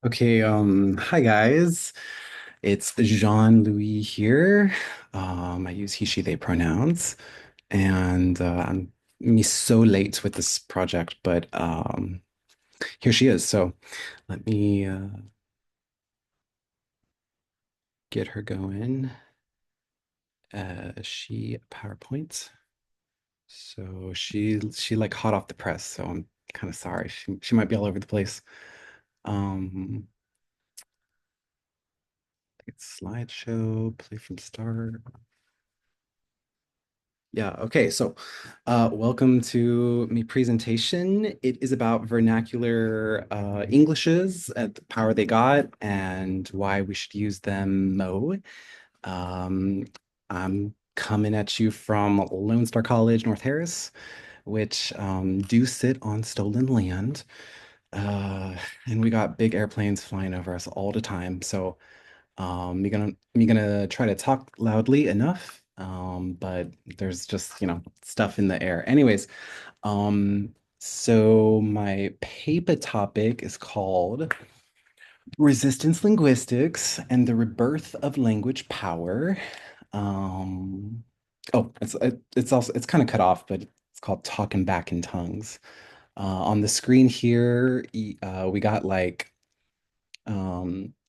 Hi guys. It's Jean-Louis here. I use he, she, they pronouns, and I'm me so late with this project, but here she is. So let me get her going. She PowerPoint. So she like hot off the press. So I'm kind of sorry. She might be all over the place. Um, it's slideshow, play from start. Yeah, okay. So, welcome to me presentation. It is about vernacular Englishes and the power they got and why we should use them mo. Um, I'm coming at you from Lone Star College, North Harris, which do sit on stolen land. Uh, and we got big airplanes flying over us all the time. So, you're gonna try to talk loudly enough, but there's just, stuff in the air. Anyways, so my paper topic is called Resistance Linguistics and the Rebirth of Language Power. Um, it's kind of cut off, but it's called Talking Back in Tongues. On the screen here, we got like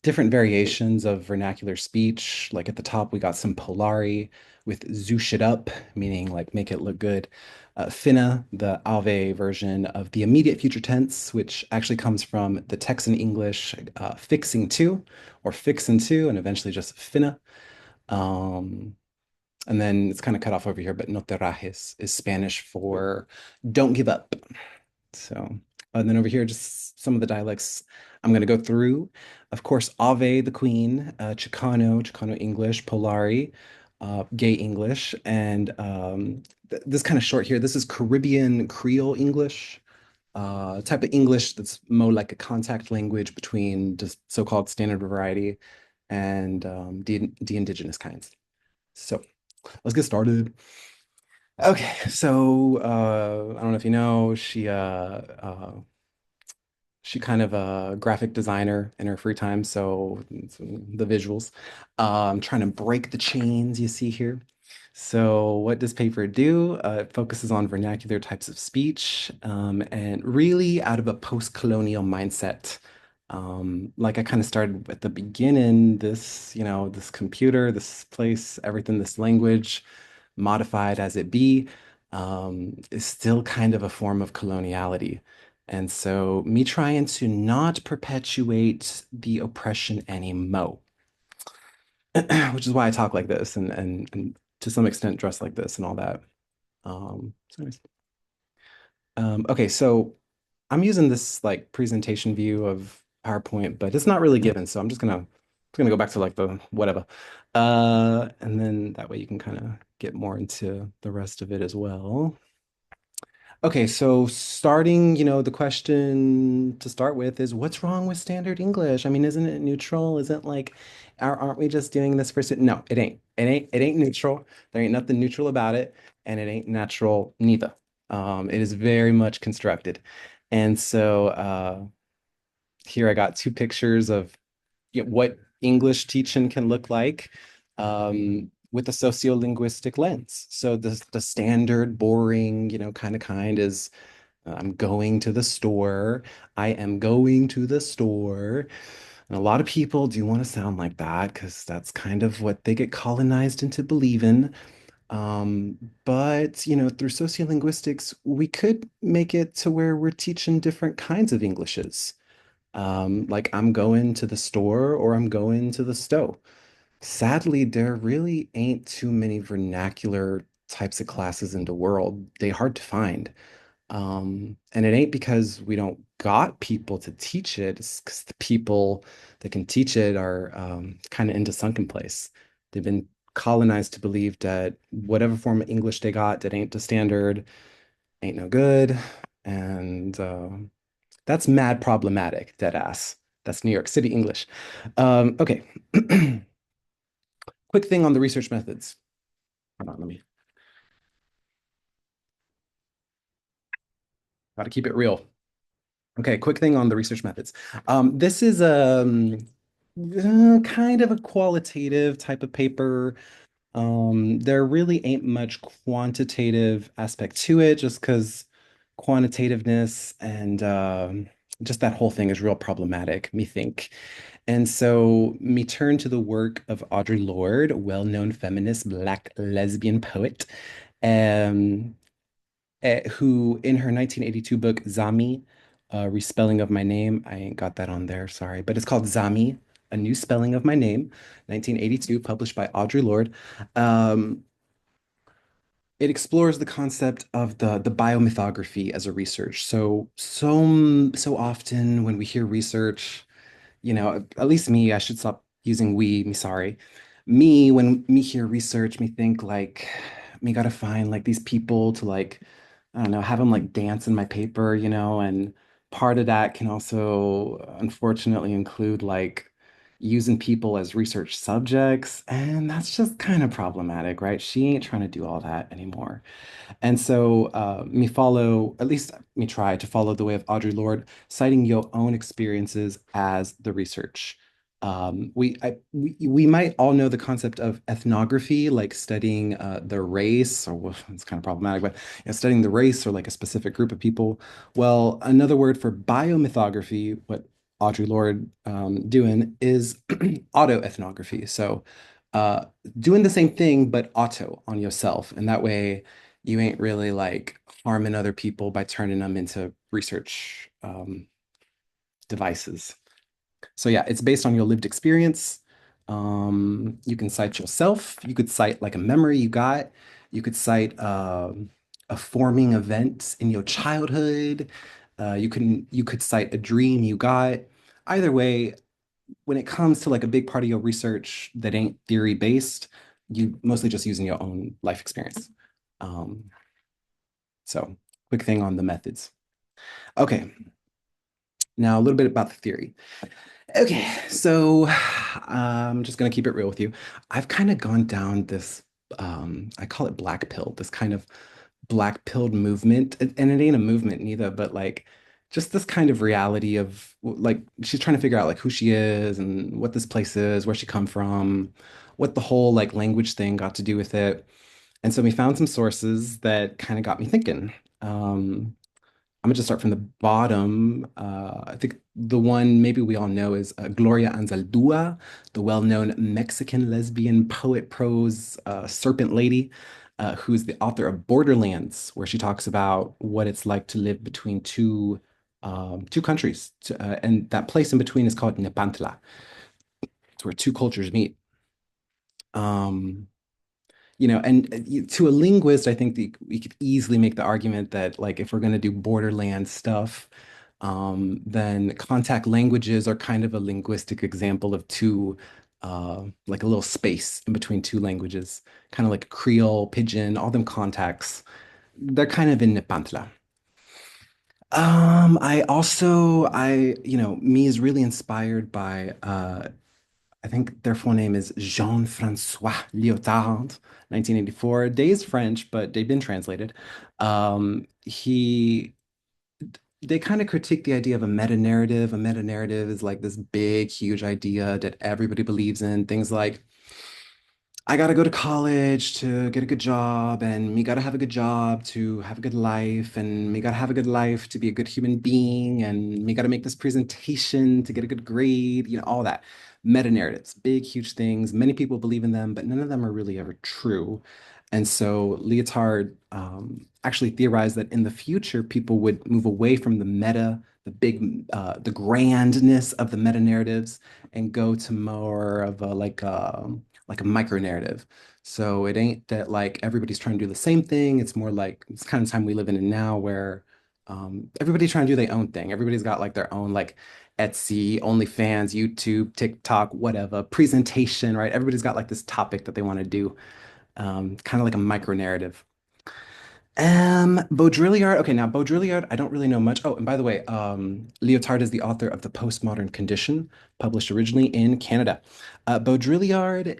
different variations of vernacular speech. Like at the top, we got some Polari with zoosh it up, meaning like make it look good. Finna, the Ave version of the immediate future tense, which actually comes from the Texan English fixing to or fixin' to, and eventually just finna. Um, and then it's kind of cut off over here, but no te rajes is Spanish for don't give up. So, and then over here, just some of the dialects I'm going to go through. Of course, Ave, the Queen, Chicano English, Polari, Gay English, and this kind of short here. This is Caribbean Creole English, type of English that's more like a contact language between just so-called standard variety and the indigenous kinds. So let's get started. Okay, so I don't know if you know, she kind of a graphic designer in her free time, so the visuals. Trying to break the chains you see here. So what does paper do? It focuses on vernacular types of speech, and really out of a post-colonial mindset. Like I kind of started at the beginning, this computer, this place, everything, this language, modified as it be, is still kind of a form of coloniality. And so, me trying to not perpetuate the oppression anymore, which is why I talk like this and to some extent dress like this and all that. Anyways. Okay, so I'm using this like presentation view of PowerPoint, but it's not really given, so I'm just gonna go back to like the whatever. And then that way you can kind of get more into the rest of it as well. Okay, so starting, the question to start with is what's wrong with standard English? I mean, isn't it neutral? Isn't like, aren't we just doing this for, no, it ain't. It ain't neutral. There ain't nothing neutral about it, and it ain't natural neither. It is very much constructed. And so here I got two pictures of what English teaching can look like with a sociolinguistic lens. So the standard, boring, kind is I'm going to the store. I am going to the store. And a lot of people do want to sound like that because that's kind of what they get colonized into believing. But through sociolinguistics, we could make it to where we're teaching different kinds of Englishes. Like I'm going to the store or I'm going to the stove. Sadly, there really ain't too many vernacular types of classes in the world. They hard to find. And it ain't because we don't got people to teach it. It's because the people that can teach it are kind of into sunken place. They've been colonized to believe that whatever form of English they got that ain't the standard ain't no good. And that's mad problematic, dead ass. That's New York City English. Okay. Quick thing on the research methods. Hold on, let me gotta keep it real. Okay, quick thing on the research methods. This is kind of a qualitative type of paper. There really ain't much quantitative aspect to it, just because quantitativeness and just that whole thing is real problematic, me think. And so me turn to the work of Audre Lorde, well-known feminist Black lesbian poet, um, who in her 1982 book Zami, Respelling of My Name, I ain't got that on there, sorry, but it's called Zami, A New Spelling of My Name, 1982, published by Audre Lorde. Um, it explores the concept of the biomythography as a research. So often when we hear research, at least me, I should stop using we, me sorry. Me, when me hear research, me think like me gotta find like these people to like, I don't know, have them like dance in my paper, and part of that can also unfortunately include like using people as research subjects, and that's just kind of problematic, right? She ain't trying to do all that anymore. And so me follow, at least me try to follow the way of Audre Lorde, citing your own experiences as the research. We might all know the concept of ethnography, like studying the race, or well, it's kind of problematic, but studying the race or like a specific group of people. Well, another word for biomythography, what Audre Lorde doing is autoethnography. So uh, doing the same thing, but auto on yourself. And that way, you ain't really like harming other people by turning them into research devices. So yeah, it's based on your lived experience. You can cite yourself. You could cite like a memory you got. You could cite a forming event in your childhood. You could cite a dream you got. Either way, when it comes to like a big part of your research that ain't theory based, you mostly just using your own life experience. Um, so, quick thing on the methods. Okay, now a little bit about the theory. Okay, so I'm just gonna keep it real with you. I've kind of gone down this, I call it black pill, this kind of black pilled movement, and it ain't a movement neither, but like just this kind of reality of like she's trying to figure out like who she is and what this place is, where she come from, what the whole like language thing got to do with it. And so we found some sources that kind of got me thinking. I'm gonna just start from the bottom. I think the one maybe we all know is Gloria Anzaldúa, the well-known Mexican lesbian poet prose serpent lady, who's the author of Borderlands, where she talks about what it's like to live between two countries, and that place in between is called Nepantla. It's where two cultures meet. Um, and to a linguist, I think we could easily make the argument that, like, if we're going to do borderland stuff, then contact languages are kind of a linguistic example of like a little space in between two languages, kind of like Creole, Pidgin, all them contacts. They're kind of in Nepantla. Me is really inspired by I think their full name is Jean-François Lyotard, 1984. Day is French, but they've been translated. They kind of critique the idea of a meta narrative. A meta narrative is like this big, huge idea that everybody believes in. Things like I gotta go to college to get a good job, and me gotta have a good job to have a good life, and me gotta have a good life to be a good human being, and me gotta make this presentation to get a good grade, all that. Meta narratives, big, huge things. Many people believe in them, but none of them are really ever true. And so Leotard actually theorized that in the future, people would move away from the meta, the grandness of the meta narratives, and go to more of a like a micro narrative. So it ain't that like everybody's trying to do the same thing. It's more like it's kind of time we live in now where everybody's trying to do their own thing. Everybody's got like their own like Etsy, OnlyFans, YouTube, TikTok, whatever, presentation, right? Everybody's got like this topic that they want to do, kind of like a micro narrative. Baudrillard. Okay, now Baudrillard, I don't really know much. Oh, and by the way, Lyotard is the author of The Postmodern Condition, published originally in Canada. Baudrillard,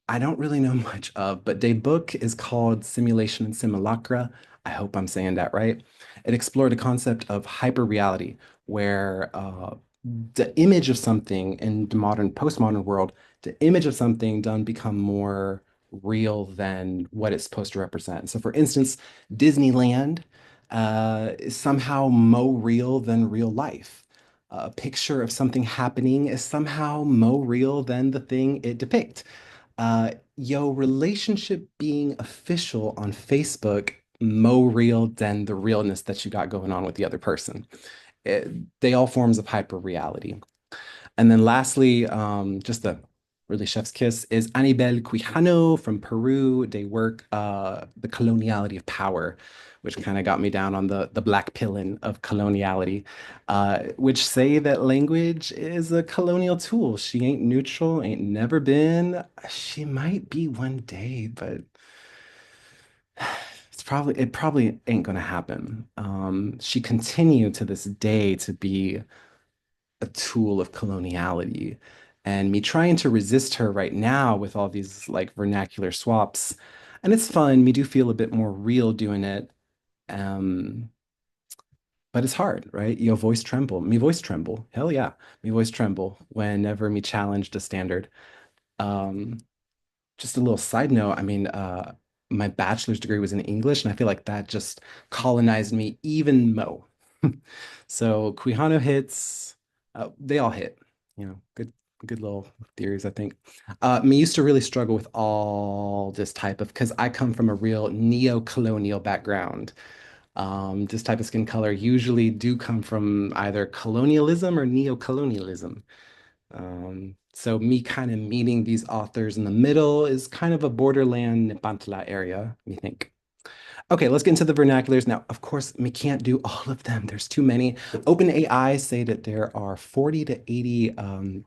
I don't really know much of, but their book is called Simulation and Simulacra. I hope I'm saying that right. It explored a concept of hyperreality, where the image of something in the modern, postmodern world, the image of something done become more real than what it's supposed to represent. So, for instance, Disneyland is somehow more real than real life. A picture of something happening is somehow more real than the thing it depicts. Your relationship being official on Facebook more real than the realness that you got going on with the other person. It, they all forms of hyper reality. And then lastly, just a really chef's kiss is Anibal Quijano from Peru. They work the coloniality of power, which kind of got me down on the black pillin of coloniality, which say that language is a colonial tool. She ain't neutral, ain't never been. She might be one day, but it probably ain't gonna happen. She continued to this day to be a tool of coloniality. And me trying to resist her right now with all these like vernacular swaps. And it's fun. Me do feel a bit more real doing it. Um, but it's hard, right? Your voice tremble. Me voice tremble. Hell yeah. Me voice tremble whenever me challenge the standard. Um, just a little side note, I mean, my bachelor's degree was in English, and I feel like that just colonized me even more. So Quijano hits, they all hit, good little theories, I think. Me used to really struggle with all this type of, because I come from a real neo-colonial background. This type of skin color usually do come from either colonialism or neo-colonialism. So me kind of meeting these authors in the middle is kind of a borderland Nepantla area, me think. Okay, let's get into the vernaculars. Now, of course, we can't do all of them. There's too many. OpenAI say that there are 40 to 80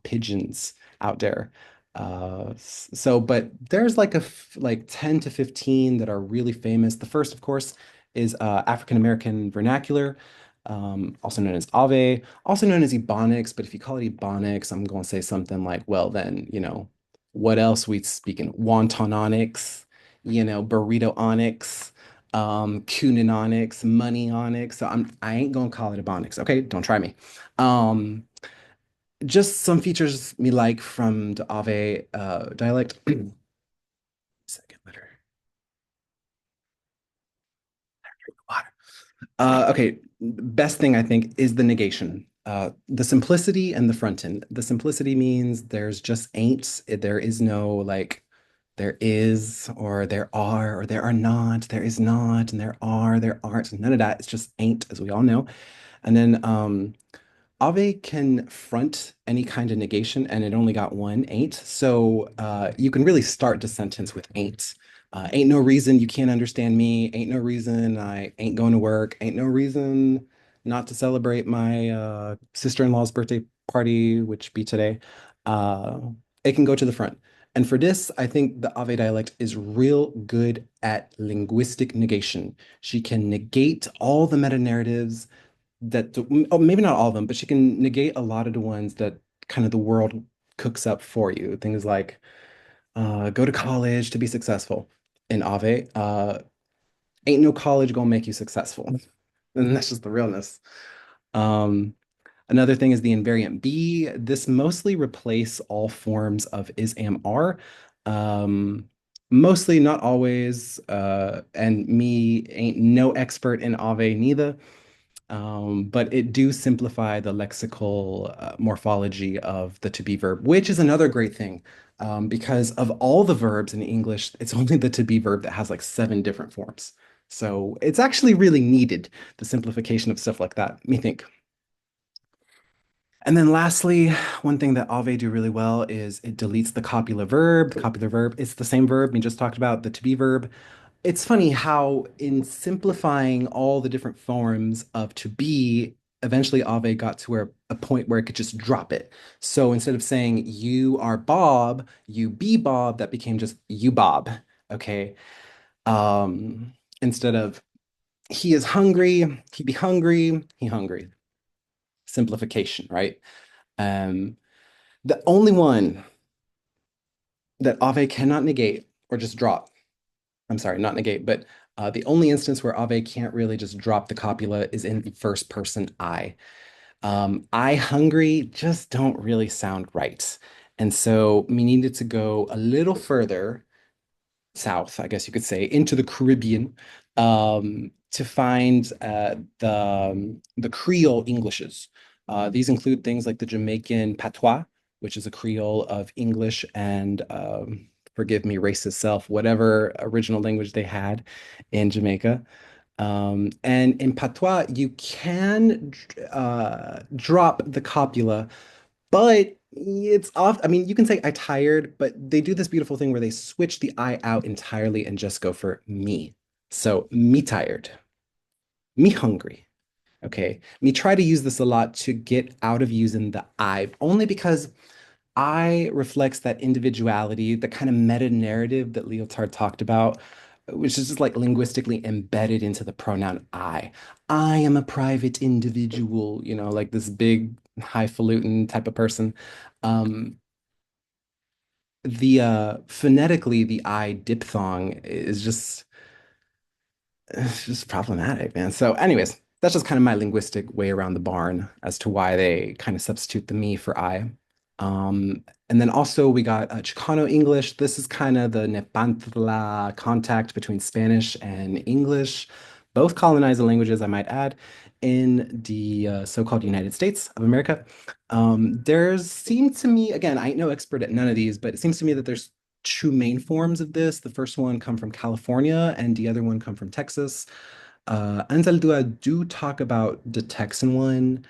pigeons out there. But there's like 10 to 15 that are really famous. The first, of course, is African American vernacular, also known as Ave, also known as Ebonics. But if you call it Ebonics, I'm going to say something like, well, then, what else we speaking? Wontononics, burrito onyx, Cunin onyx, money onyx. So I ain't gonna call it Ebonics. Okay, don't try me. Um, just some features me like from the Ave dialect. Second letter. Water. Okay, best thing I think is the negation. The simplicity and the front end. The simplicity means there's just ain't. There is no like there is or there are or there are not. There is not and there aren't. None of that. It's just ain't, as we all know. And then Ave can front any kind of negation, and it only got one, ain't. So you can really start the sentence with ain't. Ain't no reason you can't understand me. Ain't no reason I ain't going to work. Ain't no reason not to celebrate my sister-in-law's birthday party, which be today. Uh, it can go to the front. And for this, I think the Ave dialect is real good at linguistic negation. She can negate all the meta narratives that oh, maybe not all of them, but she can negate a lot of the ones that kind of the world cooks up for you. Things like go to college to be successful. In Ave, ain't no college gonna make you successful. And that's just the realness. Um, Another thing is the invariant be. This mostly replace all forms of is am are. Um, Mostly, not always. And me ain't no expert in Ave neither. But it do simplify the lexical morphology of the to be verb, which is another great thing. Because of all the verbs in English, it's only the to be verb that has like 7 different forms. So it's actually really needed, the simplification of stuff like that, me think. And then lastly, one thing that Aave do really well is it deletes the copula verb. The copula verb, it's the same verb we just talked about, the to be verb. It's funny how in simplifying all the different forms of to be, eventually Aave got to where a point where it could just drop it. So instead of saying you are Bob, you be Bob, that became just you Bob. Okay. Instead of he is hungry, he be hungry, he hungry. Simplification, right? Um, the only one that Aave cannot negate or just drop, I'm sorry, not negate, but The only instance where Ave can't really just drop the copula is in the first person I. I hungry just don't really sound right. And so we needed to go a little further south, I guess you could say, into the Caribbean to find the Creole Englishes. These include things like the Jamaican patois, which is a Creole of English and forgive me, racist self, whatever original language they had in Jamaica. And in patois, you can drop the copula, but it's off. I mean, you can say I tired, but they do this beautiful thing where they switch the I out entirely and just go for me. So me tired, me hungry. Okay. Me try to use this a lot to get out of using the I, only because I reflects that individuality, the kind of meta narrative that Leotard talked about, which is just like linguistically embedded into the pronoun I. I am a private individual, like this big highfalutin type of person. Um, the phonetically, the I diphthong is just it's just problematic, man. So, anyways, that's just kind of my linguistic way around the barn as to why they kind of substitute the me for I. And then also we got Chicano English. This is kind of the Nepantla contact between Spanish and English, both colonized languages, I might add, in the so-called United States of America. There's seemed to me, again, I ain't no expert at none of these, but it seems to me that there's two main forms of this. The first one come from California and the other one come from Texas. Anzaldúa do talk about the Texan one,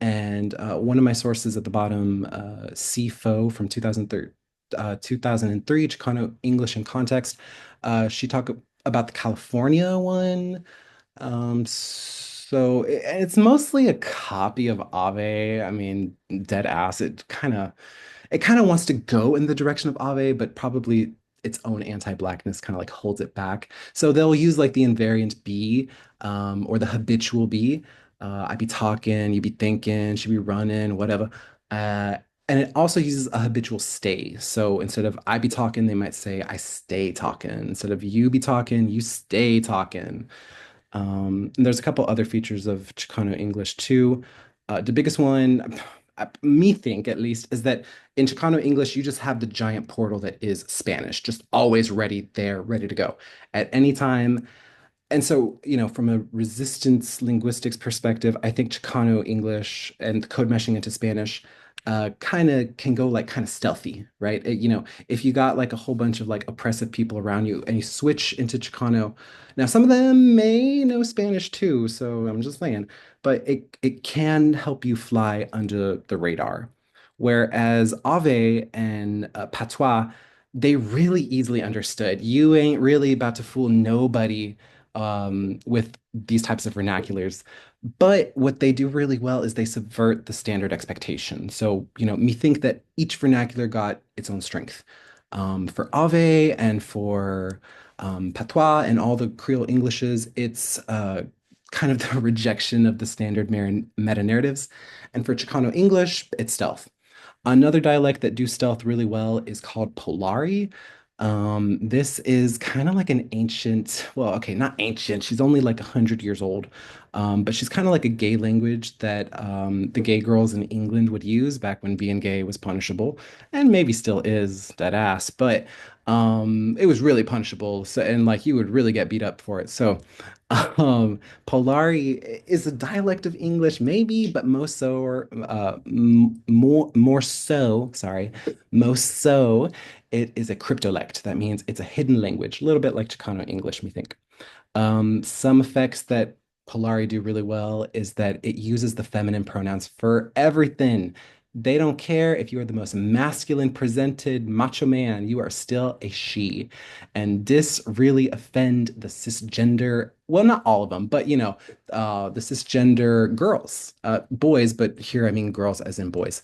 and one of my sources at the bottom, CFO from 2003, Chicano English in Context, she talked about the California one. So it's mostly a copy of Ave. I mean, dead ass. It kind of wants to go in the direction of Ave, but probably its own anti-blackness kind of like holds it back. So they'll use like the invariant be or the habitual be. I be talking, you be thinking, she be running, whatever. Uh, and it also uses a habitual stay. So instead of I be talking, they might say I stay talking. Instead of you be talking, you stay talking. And there's a couple other features of Chicano English too. The biggest one, me think at least, is that in Chicano English, you just have the giant portal that is Spanish, just always ready there, ready to go at any time. And so, from a resistance linguistics perspective, I think Chicano English and code meshing into Spanish kind of can go like kind of stealthy, right? If you got like a whole bunch of like oppressive people around you and you switch into Chicano, now some of them may know Spanish too, so I'm just saying, but it can help you fly under the radar. Whereas Ave and Patois, they really easily understood. You ain't really about to fool nobody with these types of vernaculars. But what they do really well is they subvert the standard expectation. So, me think that each vernacular got its own strength. For Ave and for Patois and all the Creole Englishes, it's kind of the rejection of the standard meta narratives. And for Chicano English, it's stealth. Another dialect that do stealth really well is called Polari. This is kind of like an ancient, well, okay, not ancient. She's only like 100 years old. But she's kind of like a gay language that the gay girls in England would use back when being gay was punishable, and maybe still is that ass, but it was really punishable. So, and like you would really get beat up for it. So, Polari is a dialect of English, maybe, but most so, or more so, sorry, most so, it is a cryptolect. That means it's a hidden language, a little bit like Chicano English, we think. Some effects that Polari do really well is that it uses the feminine pronouns for everything. They don't care if you are the most masculine presented macho man, you are still a she. And this really offend the cisgender, well, not all of them, but the cisgender girls, boys, but here I mean girls as in boys,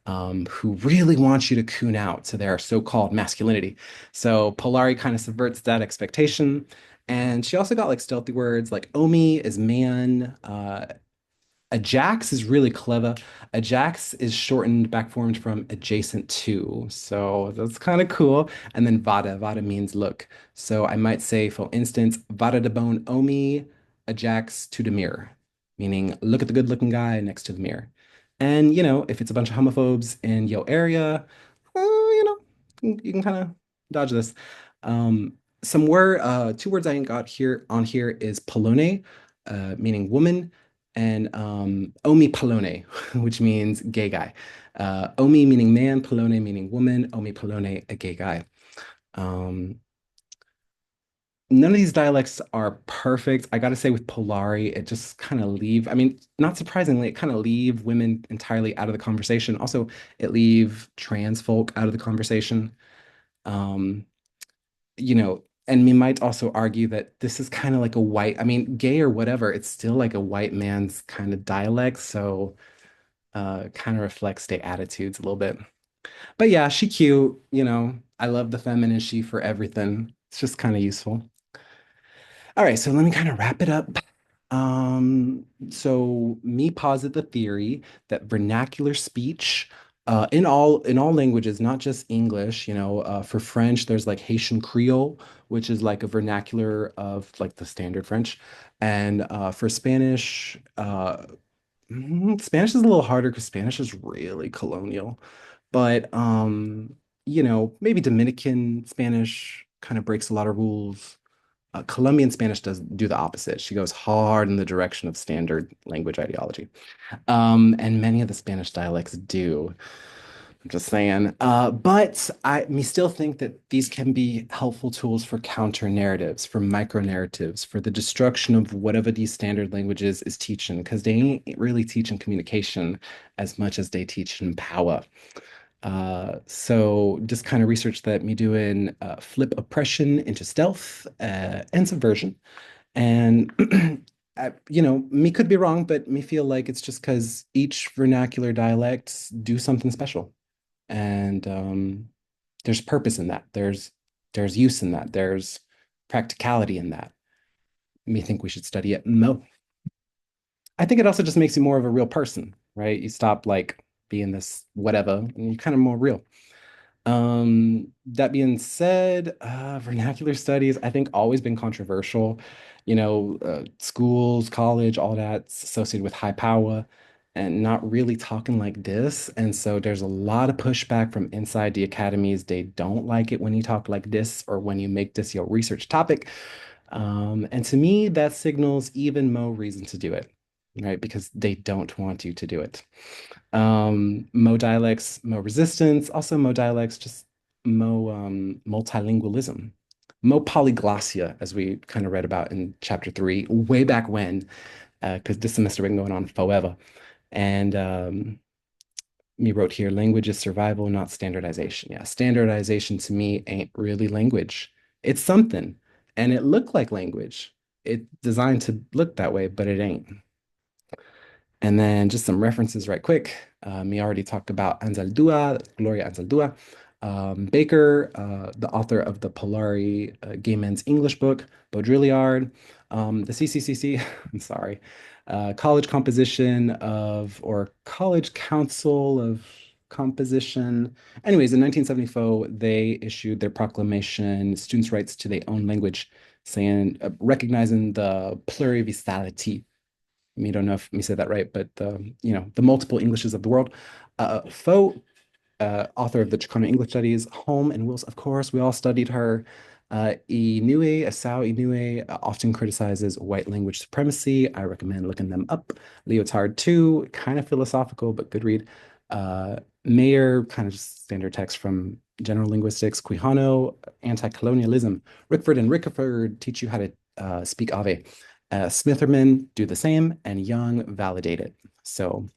who really want you to coon out to their so-called masculinity. So Polari kind of subverts that expectation. And she also got like stealthy words like Omi is man, Ajax is really clever. Ajax is shortened back formed from adjacent to. So that's kind of cool. And then vada. Vada means look. So I might say, for instance, vada de bone omi, Ajax to the mirror, meaning look at the good looking guy next to the mirror. And, if it's a bunch of homophobes in your area, you can kind of dodge this. Two words I ain't got here on here is polone, meaning woman, and omi polone, which means gay guy. Omi meaning man, polone meaning woman, omi polone, a gay guy. Um, None of these dialects are perfect. I gotta say, with Polari, it just kind of I mean, not surprisingly, it kind of leave women entirely out of the conversation. Also, it leave trans folk out of the conversation. Um, and we might also argue that this is kind of like a white, I mean, gay or whatever, it's still like a white man's kind of dialect. So kind of reflects their attitudes a little bit. But yeah, she cute, I love the feminine she for everything. It's just kind of useful. All right, so let me kind of wrap it up. So me posit the theory that vernacular speech in all languages, not just English, for French, there's like Haitian Creole, which is like a vernacular of like the standard French. And for Spanish, Spanish is a little harder because Spanish is really colonial. But maybe Dominican Spanish kind of breaks a lot of rules. Colombian Spanish does do the opposite. She goes hard in the direction of standard language ideology. And many of the Spanish dialects do. I'm just saying. But me still think that these can be helpful tools for counter narratives, for micro narratives, for the destruction of whatever these standard languages is teaching, because they ain't really teaching communication as much as they teach in power. So just kind of research that me doing flip oppression into stealth and subversion. And me could be wrong, but me feel like it's just because each vernacular dialects do something special. And there's purpose in that. There's use in that. There's practicality in that. Me think we should study it more. I think it also just makes you more of a real person, right? You stop like being this whatever, and you're kind of more real. That being said, vernacular studies, I think always been controversial. Schools, college, all that's associated with high power and not really talking like this. And so there's a lot of pushback from inside the academies. They don't like it when you talk like this or when you make this your research topic. And to me, that signals even more reason to do it, right? Because they don't want you to do it. Mo dialects, mo resistance, also mo dialects, just mo multilingualism, mo polyglossia, as we kind of read about in chapter 3, way back when, because this semester been going on forever. And me wrote here, language is survival, not standardization. Yeah, standardization to me ain't really language. It's something, and it looked like language. It's designed to look that way, but it ain't. And then just some references right quick. We already talked about Anzaldúa, Gloria Anzaldúa. Baker, the author of the Polari Gay Men's English book, Baudrillard, the CCCC, I'm sorry, College Composition or College Council of Composition. Anyways, in 1974, they issued their proclamation, Students' Rights to Their Own Language, saying, recognizing the pluriversality. I don't know if me said that right, but the multiple Englishes of the world. Faux, author of the Chicano English Studies, Home and Wills, of course, we all studied her. Inoue, Asao Inoue, often criticizes white language supremacy. I recommend looking them up. Leotard too, kind of philosophical, but good read. Mayer, kind of just standard text from general linguistics. Quijano, anti-colonialism. Rickford and Rickford teach you how to speak Ave. Smitherman do the same, and Young validate it. So,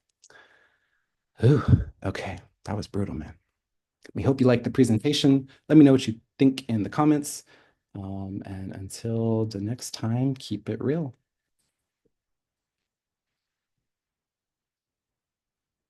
ooh, okay, that was brutal, man. We hope you liked the presentation. Let me know what you think in the comments. And until the next time, keep it real.